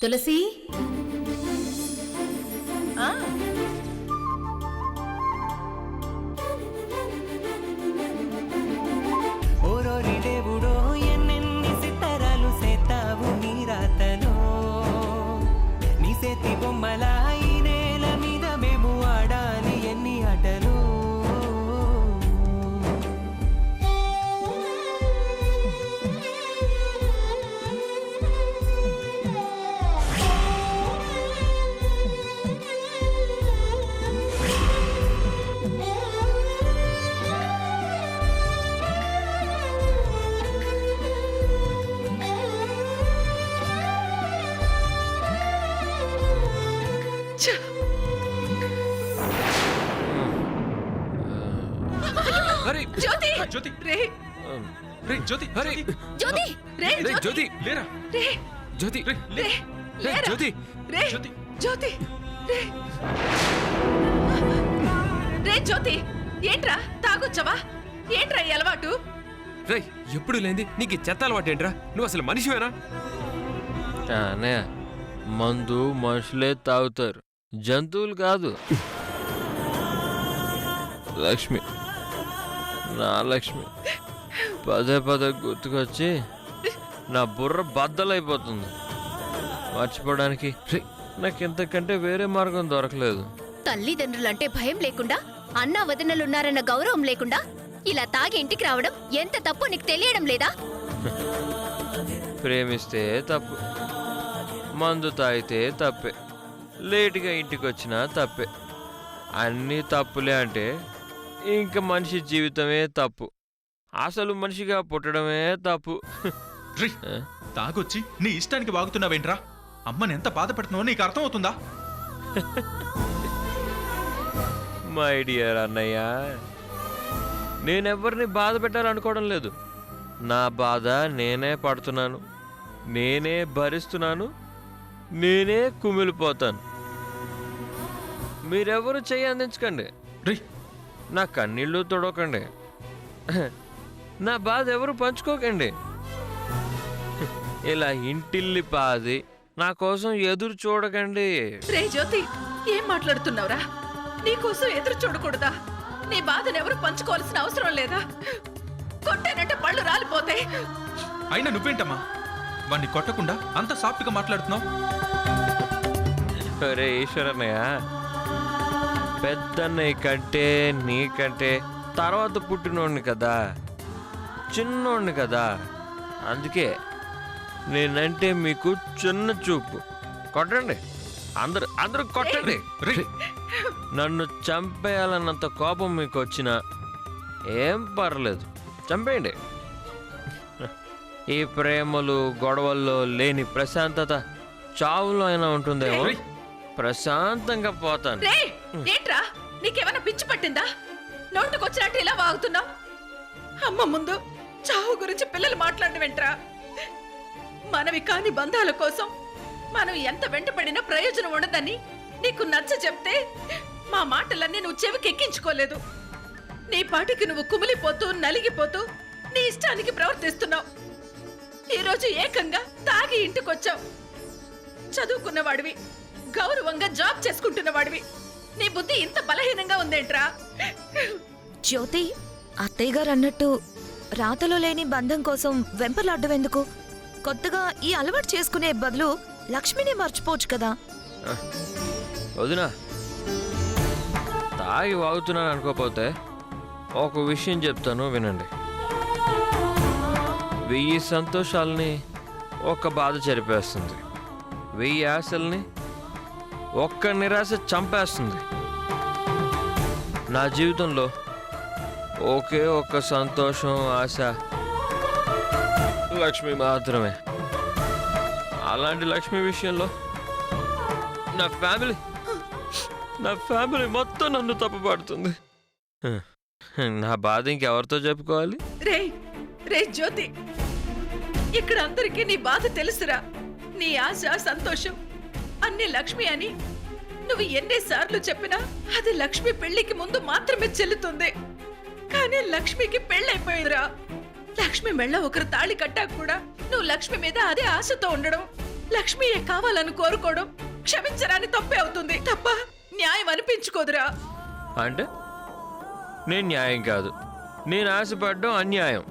తులసి ఓరోరి దేవుడో ఎన్నెన్ని సితారాలు సేతావు నీ రాతలో నీ చేతి బొమ్మల ఈ నేల మీద మేము ఆడాలి ఎన్ని ఆటలు జ్యోతి జ్యోతి రే రే జ్యోతి రే జ్యోతి రే జ్యోతి లేరా రే జ్యోతి రే రే జ్యోతి రే జ్యోతి జ్యోతి రే రే జ్యోతి ఏంట్రా తాగొచ్చవా ఏంట్రా ఈ అలవాటు రే ఎప్పుడు లేంది నీకు చెత్త అలవాటు ఏంట్రా నువ్వు అసలు మనిషివేనా అన్నయ్య మందు మనుషులే తాగుతారు జంతువులు కాదు లక్ష్మి నా లక్ష్మి పదే పదే గుర్తుకొచ్చి నా బుర్ర బద్దలైపోతుంది మర్చిపోవడానికి నాకు ఇంతకంటే వేరే మార్గం దొరకలేదు తల్లిదండ్రులంటే భయం లేకుండా అన్నా వదినలున్నారన్న గౌరవం లేకుండా ఇలా తాగి ఇంటికి రావడం ఎంత తప్పు నీకు తెలియడం లేదా? ప్రేమిస్తే తప్పు, మందు తాగితే తప్పే, లేటుగా ఇంటికి వచ్చినా తప్పే. అన్నీ తప్పులే అంటే ఇంక మనిషి జీవితమే తప్పు, అసలు మనిషిగా పుట్టడమే తప్పు. తాగొచ్చి నీ ఇష్టానికి వాగుతున్నావేంట్రా? అమ్మని ఎంత బాధపడుతున్నావో నీకు అర్థమవుతుందా? మై డియర్ అన్నయ్య, నేనెవరిని బాధ పెట్టాలనుకోవడం లేదు. నా బాధ నేనే పడుతున్నాను, నేనే భరిస్తున్నాను, నేనే కుమిలిపోతాను. మీరెవరు చెయ్యి అందించకండి, నా కన్నీళ్ళు తొడవకండి, నా బాధ ఎవరు పంచుకోకండి. ఇలా ఇంటిల్లి పాది నా కోసం ఎదురు చూడకండి. రే జ్యోతి, ఏం మాట్లాడుతున్నావురా? నీకోసం ఎదురు చూడకూడదా? నీ బాధను ఎవరు పంచుకోవాల్సిన అవసరం లేదా? కొట్టానంటే పళ్ళు రాలిపోతాయి. అయినా నువ్వేంటమ్మా వాణ్ణి కొట్టకుండా అంత సాఫ్ట్గా మాట్లాడుతున్నావు? అరే ఈశ్వరన్నయ్య, పెద్దన్నయ్య కంటే నీకంటే తర్వాత పుట్టినోడిని కదా, చిన్నోడిని కదా, అందుకే నేనంటే మీకు చిన్న చూపు. కొట్టండి, అందరూ అందరూ కొట్టండి. నన్ను చంపేయాలన్నంత కోపం మీకు వచ్చినా ఏం పర్లేదు, చంపేయండి. ఈ ప్రేమలు గొడవల్లో లేని ప్రశాంతత చావులో అయినా ఉంటుందేమో, ప్రశాంతంగా పోతాను. ఏంట్రా, నీకేమైనా పిచ్చి పట్టిందా? నోటుకొచ్చినట్టు ఇలా వాగుతున్నావు. అమ్మ ముందు చావు గురించి పిల్లలు మాట్లాడడం ఏంట్రా? మనవి కాని బంధాల కోసం మనం ఎంత వెంటపడినా ప్రయోజనం ఉండదని నీకు నచ్చ చెప్తే మా మాటలన్నీ నువ్వు చెవికెక్కించుకోలేదు. నీ పాటికి నువ్వు కుమిలిపోతూ నలిగిపోతూ నీ ఇష్టానికి ప్రవర్తిస్తున్నావు. ఈరోజు ఏకంగా తాగి ఇంటికొచ్చావు. చదువుకున్నవాడివి, గౌరవంగా జాబ్ చేసుకుంటున్నవాడివి, నీ బుద్ధి ఇంత బలహీనంగా ఉందేంట్రా? జ్యోతి, అత్తయ్య గారు అన్నట్టు రాతలో లేని బంధం కోసం వెంపర్లాడ్డం ఎందుకు? కొత్తగా ఈ అలవాటు చేసుకునే బదులు లక్ష్మిని మర్చిపోవచ్చు కదా. వదినా, తాగి వాగుతున్నాను అనుకోపోతే ఒక విషయం చెప్తాను వినండి. 1000 సంతోషాలని ఒక్క బాధ చెరిపేస్తుంది, 1000 ఆశల్ని ఒక్క నిరాశ చంపేస్తుంది. నా జీవితంలో ఒకే ఒక్క సంతోషం, ఆశ లక్ష్మి మాత్రమే. అలాంటి లక్ష్మి విషయంలో నా ఫ్యామిలీ మొత్తం నన్ను తప్పుపడుతుంది. నా బాధ ఇంకెవరితో చెప్పుకోవాలి? రే జ్యోతి, ఇక్కడ అందరికీ నీ బాధ తెలుసురా. నీ ఆశ, సంతోషం అన్ని లక్ష్మి అని నువ్వు ఎన్నిసార్లు చెప్పినా అది లక్ష్మి పెళ్లికి ముందు మాత్రమే చెల్లుతుంది. కానీ లక్ష్మికి పెళ్ళైపోయిందిరా. లక్ష్మి మెళ్ళ ఒకరు తాళి కట్టాక కూడా నువ్వు లక్ష్మి మీద అదే ఆశతో ఉండడం లక్ష్మియే కావాలని కోరుకోవడం క్షమించరాని తప్పే అవుతుంది తప్ప న్యాయం అనిపించుకోదురా. అంటే నేను న్యాయం కాదు, నేను ఆశపడ్డం అన్యాయం.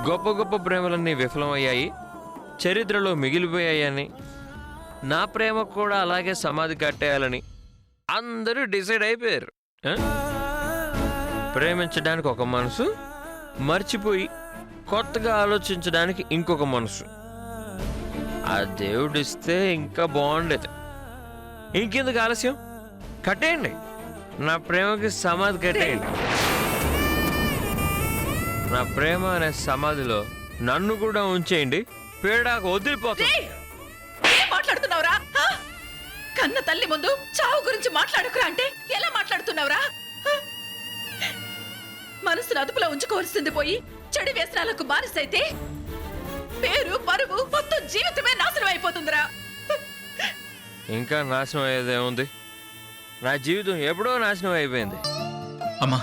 గొప్ప గొప్ప ప్రేమలన్నీ విఫలమయ్యాయి, చరిత్రలో మిగిలిపోయాయని, నా ప్రేమ కూడా అలాగే సమాధి కట్టేయాలని అందరూ డిసైడ్ అయిపోయారు. ఆ? ప్రేమించడానికి ఒక మనసు, మర్చిపోయి కొత్తగా ఆలోచించడానికి ఇంకొక మనసు. ఆ దేవుడిస్తే ఇంకా బాగుండేది. ఇంకెందుకు ఆలస్యం? కట్టేయండి, నా ప్రేమకి సమాధి కట్టేయండి. నా ప్రేమ అనే సమాధిలో నన్ను కూడా ఉంచేయండి, పీడాకు వదిలిపోతుంది. రేయ్! ఏం మాట్లాడుతున్నావురా? హ? కన్న తల్లి ముందు చావు గురించి మాట్లాడుకురా అంటే ఎలా మాట్లాడుతున్నావురా? హ? మనసును అదుపులో ఉంచుకోవాల్సింది పోయి చెడు వ్యసనాలకు బానిసైతే పేరు పరువు మొత్తం జీవితమే నాశనం అయిపోతుందిరా. ఇంకా నాశనం అయ్యేదేముంది? నా జీవితం ఎప్పుడో నాశనం అయిపోయింది. అమ్మా,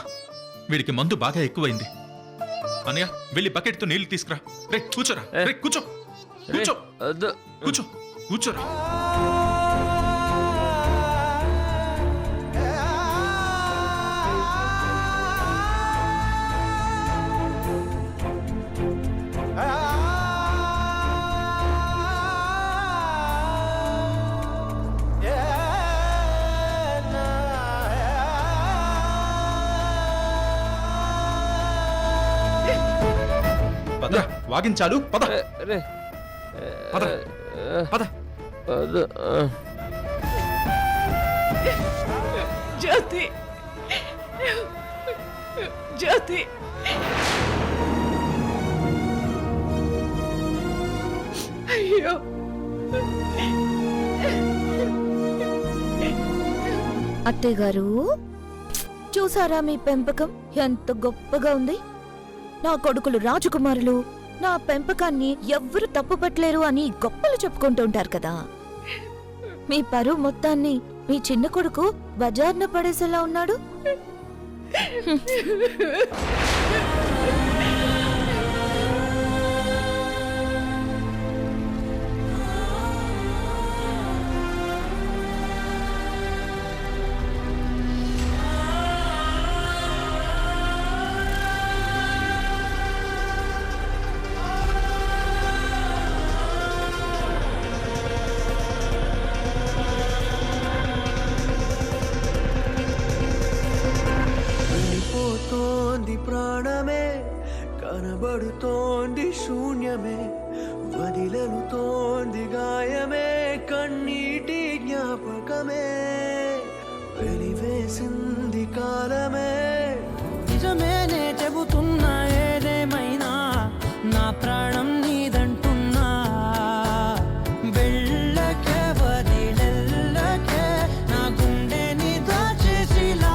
వీడికి మందు బాగా ఎక్కువైంది. అన్నయ్య, వెళ్ళి బకెట్తో నీళ్లు తీసుకురా. రే కూర్చోరా, రే కూర్చో, కూర్చో, వద్దు. కూర్చో, కూర్చోరా. పద, వాగించాలు, పద, రే, పద, పద. వద్దు. జ్యోతి, జ్యోతి, అయ్యో అత్తయ్య గారు, చూసారా మీ పెంపకం ఎంత గొప్పగా ఉంది? నా కొడుకులు రాజకుమారులు, నా పెంపకాన్ని ఎవ్వరు తప్పుపట్టలేరు అని గొప్పలు చెప్పుకుంటుంటారు కదా. మీ పరువు మొత్తాన్ని మీ చిన్న కొడుకు బజార్న పడేసేలా ఉన్నాడు. వెళ్ళిపోతోంది ప్రాణమే, కనబడుతోంది శూన్యమే, వదిలనుతోంది గాయమే, కన్నీటి జ్ఞాపకమే, వెలివేసింది కాలమే. నిజమేనే చెబుతున్నా, ఏదేమైనా నా ప్రాణం నీదంటున్నా. వెళ్ళకే, వదిలెళ్ళకే, నా గుండెని దాచేసిలా.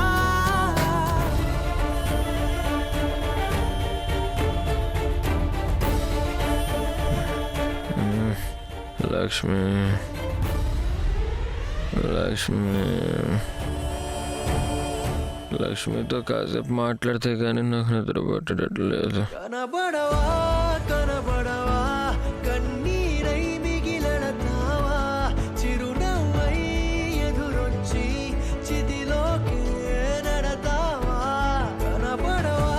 లక్ష్మి, లక్ష్మి, లక్ష్మితో కాసేపు మాట్లాడితే కానీ నాకు నిద్ర పట్టేటట్లేదు. కనబడవా, కనబడవా, కన్నీరై మిగిలడతావా, చిరునవ్వై ఎదురొచ్చి చితిలోకే నడతావా. కనబడవా,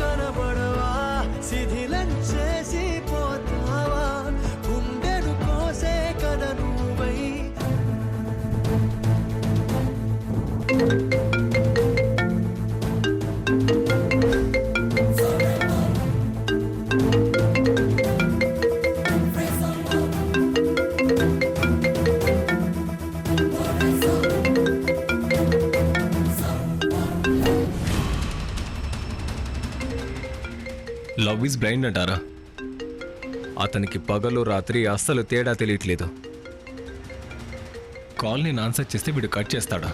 కనబడవా, శిథిలం చేసి పోతావా, గుండెను కోసే కథ నువ్వై. లవ్ ఈజ్ బ్లైండ్ అంటారా? అతనికి పగలు రాత్రి అస్సలు తేడా తెలియట్లేదు. కాల్ నేను ఆన్సర్ చేస్తే వీడు కట్ చేస్తాడా?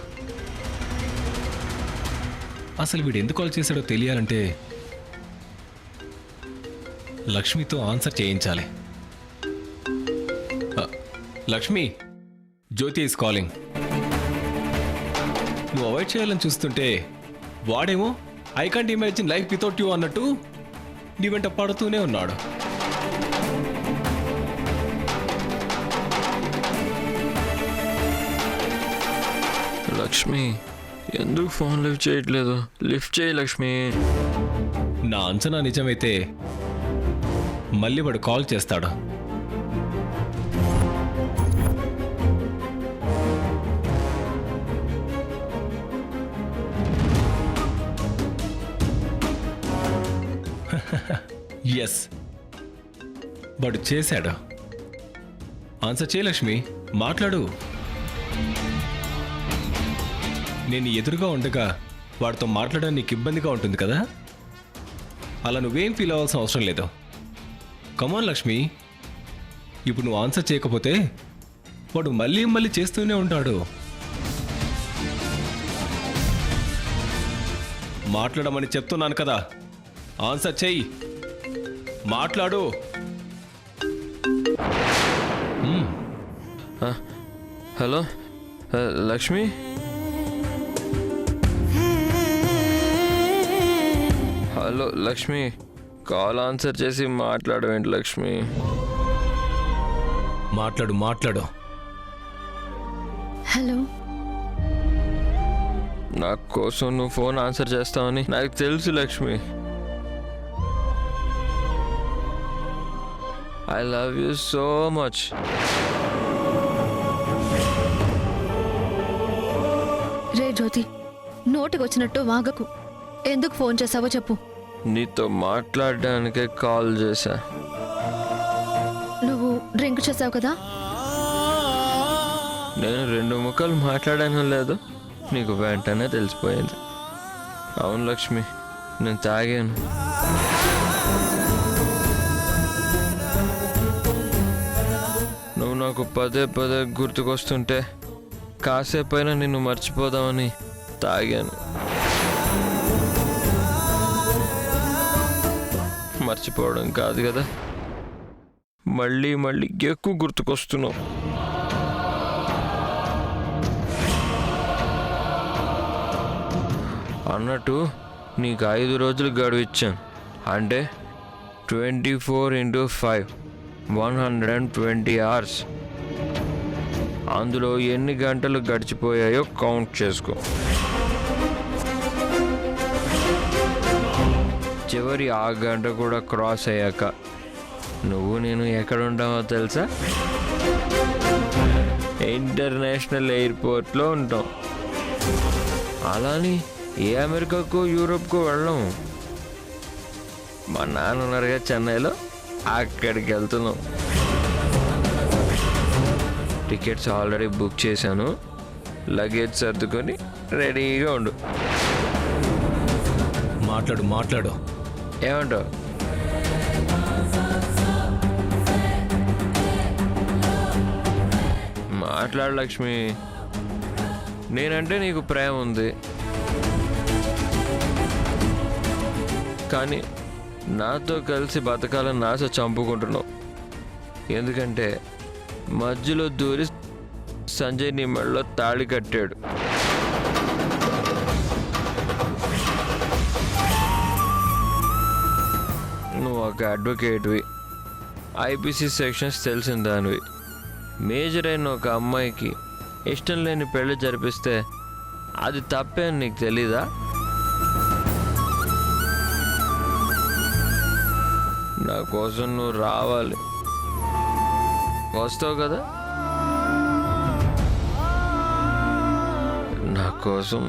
అసలు వీడు ఎందుకు కాల్ చేశాడో తెలియాలంటే లక్ష్మితో ఆన్సర్ చేయించాలి. లక్ష్మి, జ్యోతి ఈజ్ కాలింగ్. నువ్వు అవాయిడ్ చేయాలని చూస్తుంటే వాడేమో I can't imagine life without you అన్నట్టు నీ వెంట పడుతూనే ఉన్నాడు. లక్ష్మి ఎందుకు ఫోన్ లిఫ్ట్ చేయట్లేదు? లిఫ్ట్ చేయి లక్ష్మి. నా అంచనా నిజమైతే మళ్ళీ వాడు కాల్ చేస్తాడు. ఎస్, వాడు చేశాడు. ఆన్సర్ చేయ లక్ష్మి, మాట్లాడు. నేను ఎదురుగా ఉండగా వాడితో మాట్లాడడం నీకు ఇబ్బందిగా ఉంటుంది కదా, అలా నువ్వేం ఫీల్ అవ్వాల్సిన అవసరం లేదు. కమాన్ లక్ష్మి, ఇప్పుడు నువ్వు ఆన్సర్ చేయకపోతే వాడు మళ్ళీ మళ్ళీ చేస్తూనే ఉంటాడు. మాట్లాడమని చెప్తున్నాను కదా, ఆన్సర్ చెయ్యి, మాట్లాడు. Hello Lakshmi, hello Lakshmi, call answer చేసి మాట్లాడవేంటి లక్ష్మి? మాట్లాడు మాట్లాడు. హలో, నా కోసం నువ్వు ఫోన్ ఆన్సర్ చేస్తావని నాకు తెలుసు Lakshmi. I love you so much. రే జ్యోతి, నోటికొచ్చినట్టు వాగకు. ఎందుకు ఫోన్ చేసావో చెప్పు. నీతో మాట్లాడడానికే కాల్ చేశా. నువ్వు డ్రింక్ చేసావు కదా? నేను 2 ముక్కలు మాట్లాడాను లేదు, నీకు వెంటనే తెలిసిపోయింది. అవును లక్ష్మి, నేను తాగాను. నువ్వు నాకు పదే పదే గుర్తుకొస్తుంటే కాసేపైనా నిన్ను మర్చిపోదామని తాగాను. మర్చిపోవడం కాదు కదా, మళ్ళీ మళ్ళీ ఎక్కువ గుర్తుకొస్తున్నావు. అన్నట్టు నీకు 5 రోజులు గడువు ఇచ్చాను, అంటే 24x5 120 అవర్స్. అందులో ఎన్ని గంటలు గడిచిపోయాయో కౌంట్ చేసుకో. చివరి ఆ గంట కూడా క్రాస్ అయ్యాక నువ్వు నేను ఎక్కడ ఉంటామో తెలుసా? ఇంటర్నేషనల్ ఎయిర్పోర్ట్లో ఉంటాం. అలాని ఏ అమెరికాకు యూరోప్కు వెళ్ళాం. మా నాన్న ఉన్నారుగా చెన్నైలో, అక్కడికి వెళ్తున్నాం. టికెట్స్ ఆల్రెడీ బుక్ చేశాను. లగేజ్ సర్దుకొని రెడీగా ఉండు. మాట్లాడు మాట్లాడు. ఏమంటావు? మాట్లాడు లక్ష్మి. నేనంటే నీకు ప్రేమ ఉంది, కానీ నాతో కలిసి బతకాలని ఆశ చంపుకుంటున్నావు. ఎందుకంటే మధ్యలో దూరి సంజయ్ నీ మెడలో తాళి కట్టాడు. నువ్వు ఒక అడ్వకేట్వి, ఐపీసీ సెక్షన్స్ తెలిసిన దానివి. మేజర్ అయిన ఒక అమ్మాయికి ఇష్టం లేని పెళ్లి జరిపిస్తే అది తప్పే అని నీకు తెలీదా? నా కోసం నువ్వు రావాలి. వస్తావు కదా? నా కోసం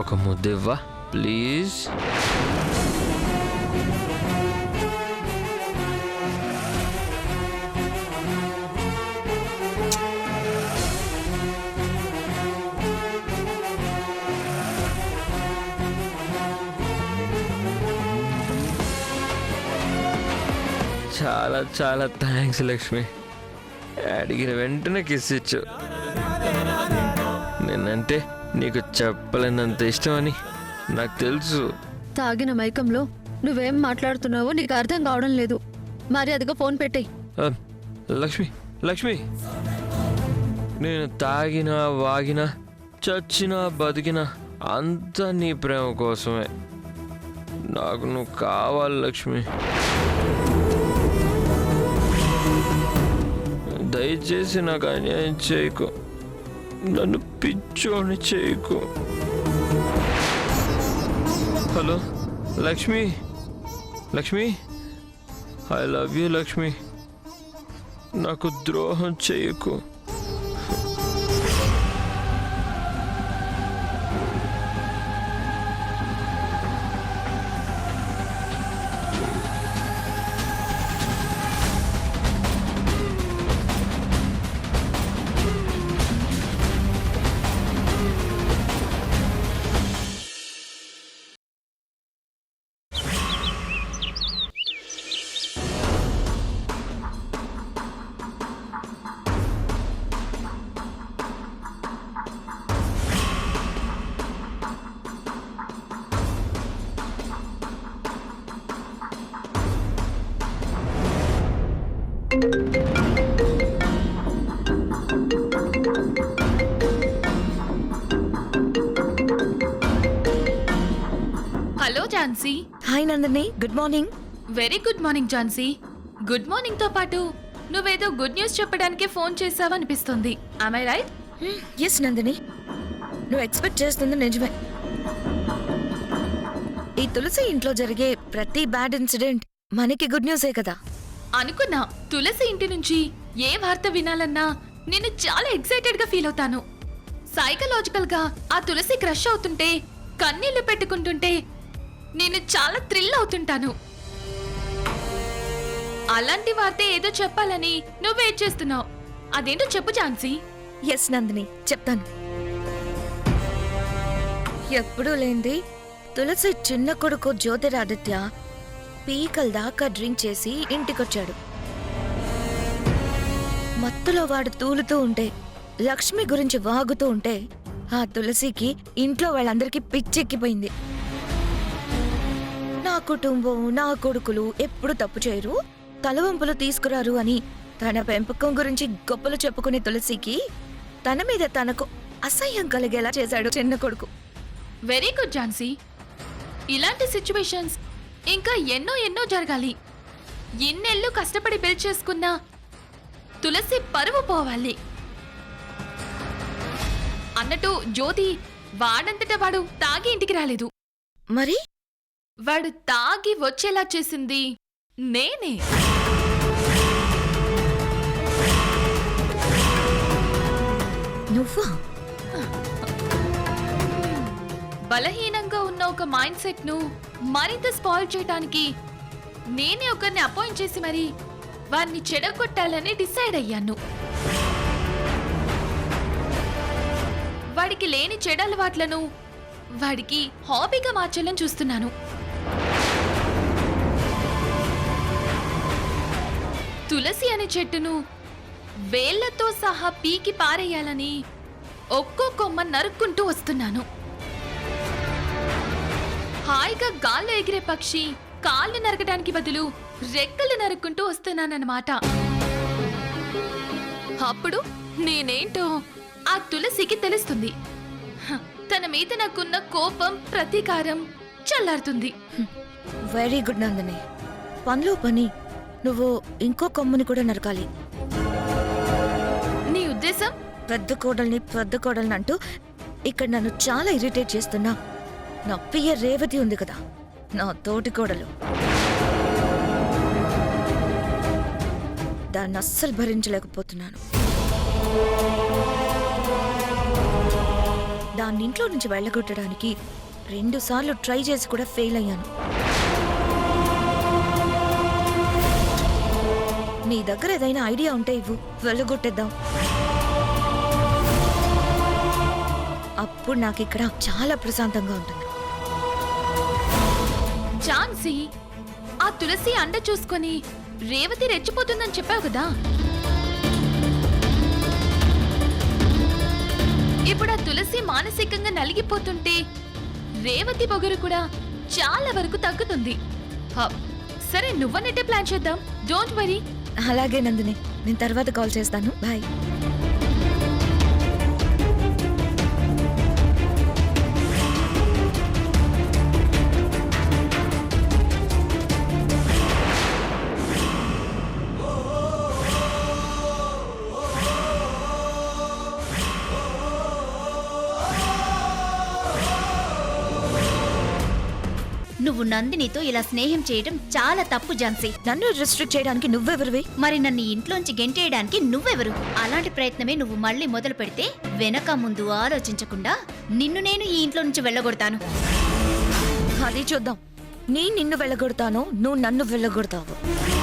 ఒక ముద్ద ఇవ్వా ప్లీజ్. చాలా చాలా థ్యాంక్స్ లక్ష్మి. అడిగిన వెంటనే కిస్ ఇచ్చు. నేనంటే నీకు చెప్పలేనంత ఇష్టమని నాకు తెలుసు. తాగిన మైకంలో నువ్వేం మాట్లాడుతున్నావో నీకు అర్థం కావడం లేదు. మరి అదిగో ఫోన్ పెట్టేయ్. లక్ష్మి లక్ష్మి, నేను తాగినా వాగినా చచ్చినా బతికినా అంతా నీ ప్రేమ కోసమే. నాకు నువ్వు కావాలి లక్ష్మి. దయచేసి నాకు అన్యాయం చేయకు. నన్ను పిచ్చోని చేయకు. Hello Lakshmi, Lakshmi, I love you Lakshmi. నాకు ద్రోహం చేయకు. Hello Jhansi. Hi Nandini, good morning. Very good morning Jhansi. Good morning తో పాటు నువ్వేదో గుడ్ న్యూస్ చెప్పడానికి ఫోన్ చేసావనిపిస్తుంది. am I right? Yes Nandini, నువ్వు ఎక్స్పెక్ట్ చేస్తుంది నిజమే. ఈ తులసి ఇంట్లో జరిగే ప్రతి బ్యాడ్ ఇన్సిడెంట్ మనకి గుడ్ న్యూసే కదా. అనుకున్నా తులసి ఇంటి నుంచి ఏ వార్త వినాలన్నా నేను చాలా ఎక్సైటెడ్ గా ఫీల్ అవుతాను. సైకలాజికల్ గా ఆ తులసి క్రష్ అవుతుంటే, కన్నీళ్లు పెట్టుకుంటుంటే నేను చాలా థ్రిల్ అవుతుంటాను. అలాంటి వార్త ఏదో చెప్పాలని నువ్వు వెయిట్ చేస్తున్నావు. అదేంటో చెప్పు ఝాన్సీ. ఎస్ నందిని, చెప్తాను. ఎప్పుడూ లేంది తులసి చిన్న కొడుకు జ్యోతిరాదిత్య పీకల దాకా డ్రింక్ చేసి ఇంటికొచ్చాడు. మత్తులో వాడు తూలుతూ ఉంటే, లక్ష్మి గురించి వాగుతూ ఉంటే ఆ తులసికి ఇంట్లో వాళ్ళందరికీ పిచ్చెక్కిపోయింది. నా కుటుంబం, నా కొడుకులు ఎప్పుడు తప్పు చేయరు, తలవంపులు తీసుకురారు అని తన పెంపకం గురించి గొప్పలు చెప్పుకునే తులసికి తన మీద తనకు అసహ్యం కలిగేలా చేశాడు చిన్న కొడుకు. Very good Jhansi. ఇలాంటి సిచ్యువేషన్స్ ఇంకా ఎన్నో ఎన్నో జరగాలి. ఎన్నెళ్ళు కష్టపడి బిల్డ్ చేసుకున్న తులసి పరువు పోవాలి. అన్నట్టు జ్యోతి వాడంతటా వాడు తాగి ఇంటికి రాలేదు. మరి వాడు తాగి వచ్చేలా చేసింది నేనే. నువ్వా? బలహీనంగా ఉన్న ఒక మైండ్ సెట్ ను మరింత స్పాయిల్ చేయడానికి నేనే ఒకరిని అపాయింట్ చేసి మరి వారిని చెడగొట్టాలని డిసైడ్ అయ్యాను. వాడికి లేని చెడు అలవాట్లను వాడికి హాబీగా మార్చాలని చూస్తున్నాను. తులసి అనే చెట్టును వేళ్లతో సహా పీకి పారేయాలని ఒక్కో కొమ్మ నరుక్కుంటూ వస్తున్నాను. హాయిగా గాల్లో ఎగిరే పక్షి కాళ్ళు నరకడానికి బదులు రెక్కలు నరుక్కుంటూ వస్తున్నానన్నమాట. అప్పుడు నేనేంటో ఆ తులసికి తెలుస్తుంది. తన మీద నాకున్న కోపం, ప్రతీకారం చల్లారుతుంది. Very good Nandini. పనిలో పని నువ్వు ఇంకో కొమ్ముని కూడా నరకాలి. నీ ఉద్దేశం? పెద్ద కోడల్ని అంటూ ఇక్కడ నన్ను చాలా ఇరిటేట్ చేస్తున్నా నా పియ్య రేవతి ఉంది కదా, నా తోటి కోడలు. దాన్ని అస్సలు భరించలేకపోతున్నాను. దాన్ని ఇంట్లో నుంచి వెళ్ళగొట్టడానికి 2 సార్లు ట్రై చేసి కూడా ఫెయిల్ అయ్యాను. నీ దగ్గర ఏదైనా ఐడియా ఉంటే ఇవ్వు, వెళ్ళగొట్టేద్దాం. అప్పుడు నాకు ఇక్కడ చాలా ప్రశాంతంగా ఉంటుంది. ఝాన్సీ, ఆ తులసి అండ చూసుకొని రేవతి రెచ్చిపోతుందని చెప్పావు కదా. ఇప్పుడు ఆ తులసి మానసికంగా నలిగిపోతుంటే రేవతి పొగరు కూడా చాలా వరకు తగ్గుతుంది. సరే, నువ్వన్నట్టే ప్లాన్ చేద్దాం. Don't worry. అలాగే నందిని, నేను తర్వాత కాల్ చేస్తాను. బాయ్. నువ్వు నందినితో ఇలా స్నేహం చేయడం చాలా తప్పు ఝాన్సీ. నన్ను రిస్ట్రిక్ట్ చేయడానికి నువ్వెవరివి? మరి నన్ను ఇంట్లోంచి గెంటేయడానికి నువ్వెవరు? అలాంటి ప్రయత్నమే నువ్వు మళ్ళీ మొదలు పెడితే వెనక ముందు ఆలోచించకుండా నిన్ను నేను ఈ ఇంట్లో నుంచి వెళ్ళగొడతాను. అది చూద్దాం. నిన్ను వెళ్ళగొడతానో నువ్వు నన్ను వెళ్ళగొడతావు.